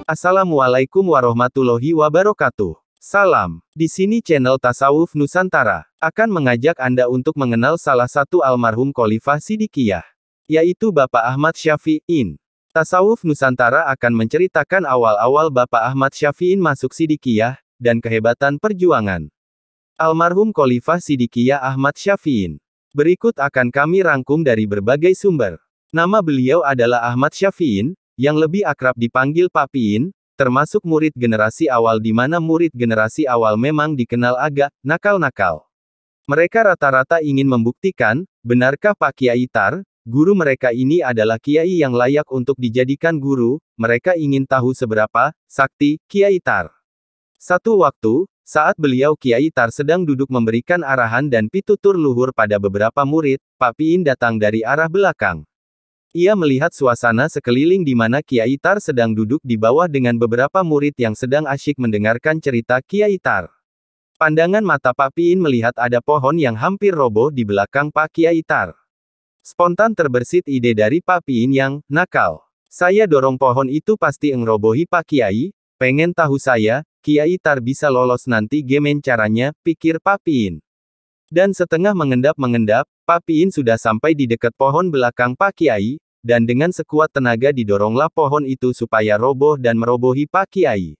Assalamualaikum warahmatullahi wabarakatuh. Salam. Di sini channel Tasawuf Nusantara akan mengajak Anda untuk mengenal salah satu almarhum Khalifah Sidikiyah, yaitu Bapak Ahmad Syafi'in. Tasawuf Nusantara akan menceritakan awal-awal Bapak Ahmad Syafi'in masuk Sidikiyah, dan kehebatan perjuangan almarhum Khalifah Sidikiyah Ahmad Syafi'in. Berikut akan kami rangkum dari berbagai sumber. Nama beliau adalah Ahmad Syafi'in, yang lebih akrab dipanggil Pak Piin, termasuk murid generasi awal di mana murid generasi awal memang dikenal agak nakal-nakal. Mereka rata-rata ingin membuktikan, benarkah Pak Kiai Tar, guru mereka ini adalah kiai yang layak untuk dijadikan guru, mereka ingin tahu seberapa sakti Kiai Tar. Satu waktu, saat beliau Kiai Tar sedang duduk memberikan arahan dan pitutur luhur pada beberapa murid, Pak Piin datang dari arah belakang. Ia melihat suasana sekeliling di mana Kiai Tar sedang duduk di bawah dengan beberapa murid yang sedang asyik mendengarkan cerita Kiai Tar. Pandangan mata Pak Piin melihat ada pohon yang hampir roboh di belakang Pak Kiai Tar. Spontan terbersit ide dari Pak Piin yang nakal. Saya dorong pohon itu pasti ngerobohi Pak Kiai, pengen tahu saya, Kiai Tar bisa lolos nanti gemen caranya, pikir Pak Piin. Dan setengah mengendap-mengendap, Pak Piin sudah sampai di dekat pohon belakang Pak Kiai, dan dengan sekuat tenaga didoronglah pohon itu supaya roboh dan merobohi Pak Kiai.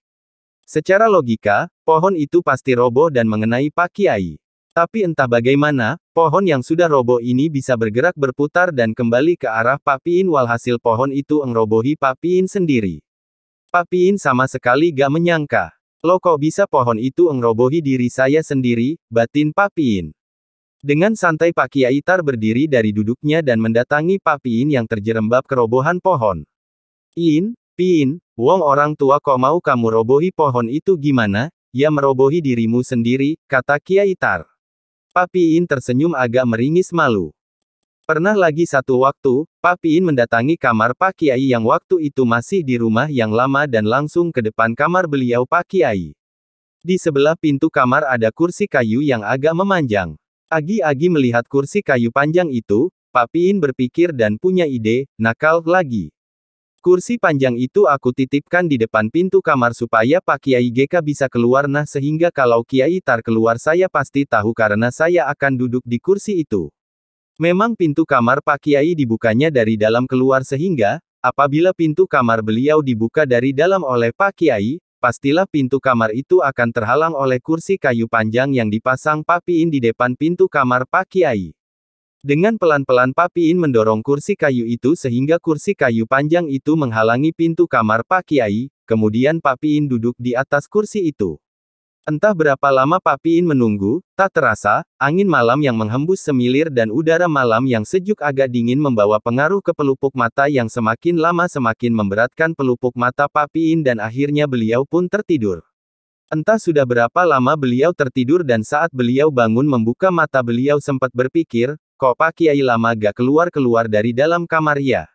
Secara logika, pohon itu pasti roboh dan mengenai Pak Kiai. Tapi entah bagaimana, pohon yang sudah roboh ini bisa bergerak berputar dan kembali ke arah Pak Piin walhasil pohon itu ngerobohi Pak Piin sendiri. Pak Piin sama sekali gak menyangka. Loh kok bisa pohon itu ngerobohi diri saya sendiri, batin Pak Piin. Dengan santai Pak Kiai Tar berdiri dari duduknya dan mendatangi Pak Piin yang terjerembab kerobohan pohon. Piin, wong orang tua kok mau kamu robohi pohon itu gimana? Ya merobohi dirimu sendiri, kata Kiai Tar. Pak Piin tersenyum agak meringis malu. Pernah lagi satu waktu, Pak Piin mendatangi kamar Pak Kiai yang waktu itu masih di rumah yang lama dan langsung ke depan kamar beliau Pak Kiai. Di sebelah pintu kamar ada kursi kayu yang agak memanjang. Agi-agi melihat kursi kayu panjang itu, Pak Piin berpikir dan punya ide, nakal lagi. Kursi panjang itu aku titipkan di depan pintu kamar supaya Pak Kiai GK bisa keluar nah sehingga kalau Kiai Tar keluar saya pasti tahu karena saya akan duduk di kursi itu. Memang pintu kamar Pak Kiai dibukanya dari dalam keluar sehingga, apabila pintu kamar beliau dibuka dari dalam oleh Pak Kiai, pastilah pintu kamar itu akan terhalang oleh kursi kayu panjang yang dipasang Pak Piin di depan pintu kamar Pak Kiai. Dengan pelan-pelan Pak Piin mendorong kursi kayu itu sehingga kursi kayu panjang itu menghalangi pintu kamar Pak Kiai, kemudian Pak Piin duduk di atas kursi itu. Entah berapa lama Pak Piin menunggu, tak terasa, angin malam yang menghembus semilir dan udara malam yang sejuk agak dingin membawa pengaruh ke pelupuk mata yang semakin lama semakin memberatkan pelupuk mata Pak Piin dan akhirnya beliau pun tertidur. Entah sudah berapa lama beliau tertidur dan saat beliau bangun membuka mata beliau sempat berpikir, kok Pak Kiai lama gak keluar-keluar dari dalam kamar ya?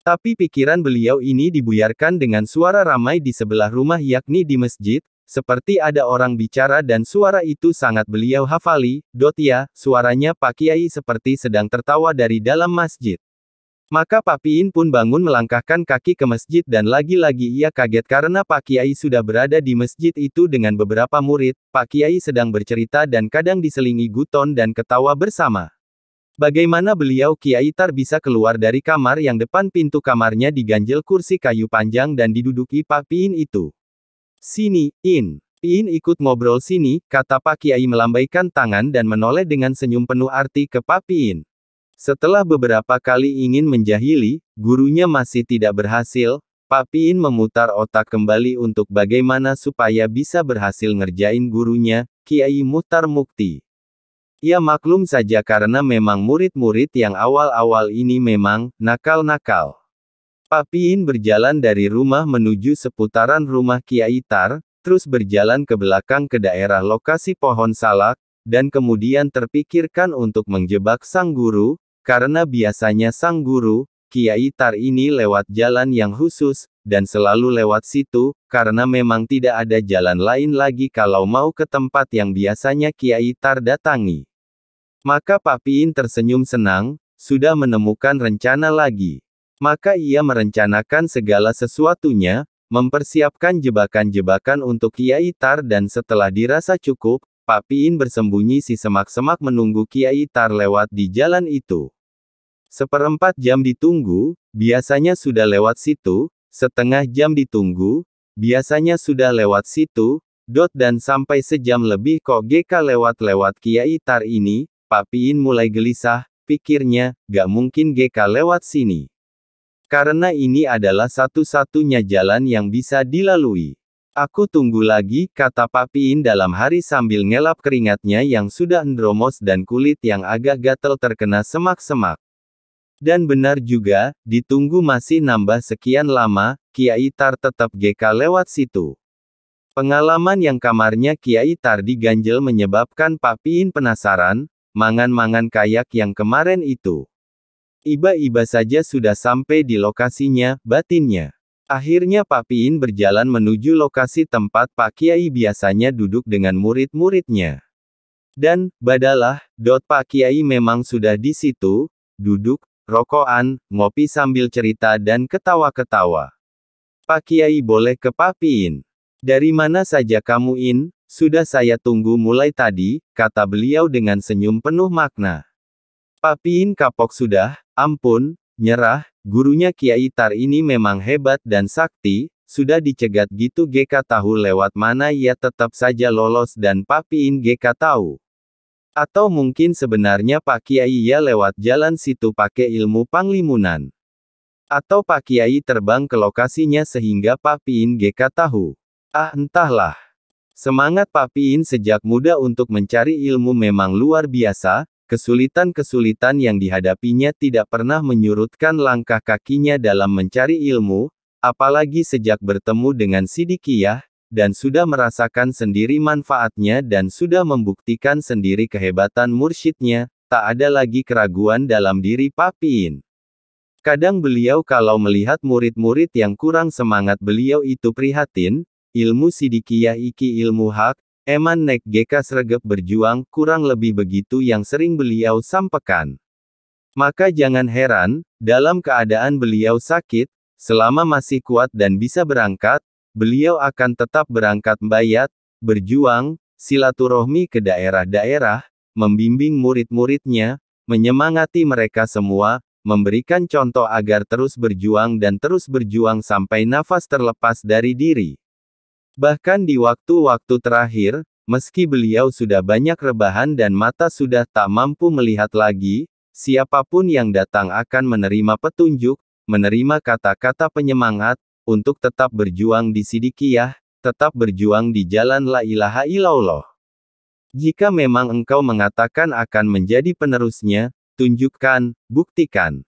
Tapi pikiran beliau ini dibuyarkan dengan suara ramai di sebelah rumah yakni di masjid. Seperti ada orang bicara dan suara itu sangat beliau hafali, ya, suaranya Pak Kiai seperti sedang tertawa dari dalam masjid. Maka Pak Piin pun bangun melangkahkan kaki ke masjid dan lagi-lagi ia kaget karena Pak Kiai sudah berada di masjid itu dengan beberapa murid, Pak Kiai sedang bercerita dan kadang diselingi guton dan ketawa bersama. Bagaimana beliau Kiai Tar bisa keluar dari kamar yang depan pintu kamarnya diganjel kursi kayu panjang dan diduduki Pak Piin itu? Sini, Piin ikut ngobrol sini, kata Pak Kiai melambaikan tangan dan menoleh dengan senyum penuh arti ke Pak Piin. Setelah beberapa kali ingin menjahili, gurunya masih tidak berhasil, Pak Piin memutar otak kembali untuk bagaimana supaya bisa berhasil ngerjain gurunya, Kiai Muhtar Mukti. Ya maklum saja karena memang murid-murid yang awal-awal ini memang nakal-nakal. Pak Piin berjalan dari rumah menuju seputaran rumah Kiai Tar, terus berjalan ke belakang ke daerah lokasi pohon salak, dan kemudian terpikirkan untuk menjebak sang guru, karena biasanya sang guru, Kiai Tar ini lewat jalan yang khusus, dan selalu lewat situ, karena memang tidak ada jalan lain lagi kalau mau ke tempat yang biasanya Kiai Tar datangi. Maka Pak Piin tersenyum senang, sudah menemukan rencana lagi. Maka ia merencanakan segala sesuatunya, mempersiapkan jebakan-jebakan untuk Kiai Tar dan setelah dirasa cukup, Pak Piin bersembunyi si semak-semak menunggu Kiai Tar lewat di jalan itu. 1/4 jam ditunggu, biasanya sudah lewat situ, setengah jam ditunggu, biasanya sudah lewat situ, dan sampai sejam lebih kok GK lewat-lewat Kiai Tar ini, Pak Piin mulai gelisah, pikirnya, gak mungkin GK lewat sini. Karena ini adalah satu-satunya jalan yang bisa dilalui. Aku tunggu lagi, kata Pak Piin dalam hari sambil ngelap keringatnya yang sudah endromos dan kulit yang agak gatel terkena semak-semak. Dan benar juga, ditunggu masih nambah sekian lama, Kiai Tar tetap GK lewat situ. Pengalaman yang kamarnya Kiai Tar diganjel menyebabkan Pak Piin penasaran, mangan-mangan kayak yang kemarin itu. Iba-iba saja sudah sampai di lokasinya, batinnya. Akhirnya Pak Piin berjalan menuju lokasi tempat Pak Kiai biasanya duduk dengan murid-muridnya. Dan, badalah, Pak Kiai memang sudah di situ, duduk, rokokan, ngopi sambil cerita dan ketawa-ketawa. Pak Kiai boleh ke Pak Piin. Dari mana saja kamu In? Sudah saya tunggu mulai tadi, kata beliau dengan senyum penuh makna. Pak Piin kapok sudah, ampun, nyerah, gurunya Kiai Tar ini memang hebat dan sakti, sudah dicegat gitu GK tahu lewat mana ia tetap saja lolos dan Pak Piin GK tahu. Atau mungkin sebenarnya Pak Kiai ya lewat jalan situ pakai ilmu panglimunan. Atau Pak Kiai terbang ke lokasinya sehingga Pak Piin GK tahu. Ah entahlah. Semangat Pak Piin sejak muda untuk mencari ilmu memang luar biasa, kesulitan-kesulitan yang dihadapinya tidak pernah menyurutkan langkah kakinya dalam mencari ilmu, apalagi sejak bertemu dengan Sidikiyah, dan sudah merasakan sendiri manfaatnya dan sudah membuktikan sendiri kehebatan mursyidnya, tak ada lagi keraguan dalam diri Pak Piin. Kadang beliau kalau melihat murid-murid yang kurang semangat beliau itu prihatin, ilmu Sidikiyah iki ilmu hak, eman nek GK sregep berjuang, kurang lebih begitu yang sering beliau sampaikan. Maka jangan heran, dalam keadaan beliau sakit, selama masih kuat dan bisa berangkat, beliau akan tetap berangkat bayat, berjuang, silaturahmi ke daerah-daerah, membimbing murid-muridnya, menyemangati mereka semua, memberikan contoh agar terus berjuang dan terus berjuang sampai nafas terlepas dari diri. Bahkan di waktu-waktu terakhir, meski beliau sudah banyak rebahan dan mata sudah tak mampu melihat lagi, siapapun yang datang akan menerima petunjuk, menerima kata-kata penyemangat, untuk tetap berjuang di Sidikiyah, tetap berjuang di jalan la ilaha illallah. Jika memang engkau mengatakan akan menjadi penerusnya, tunjukkan, buktikan.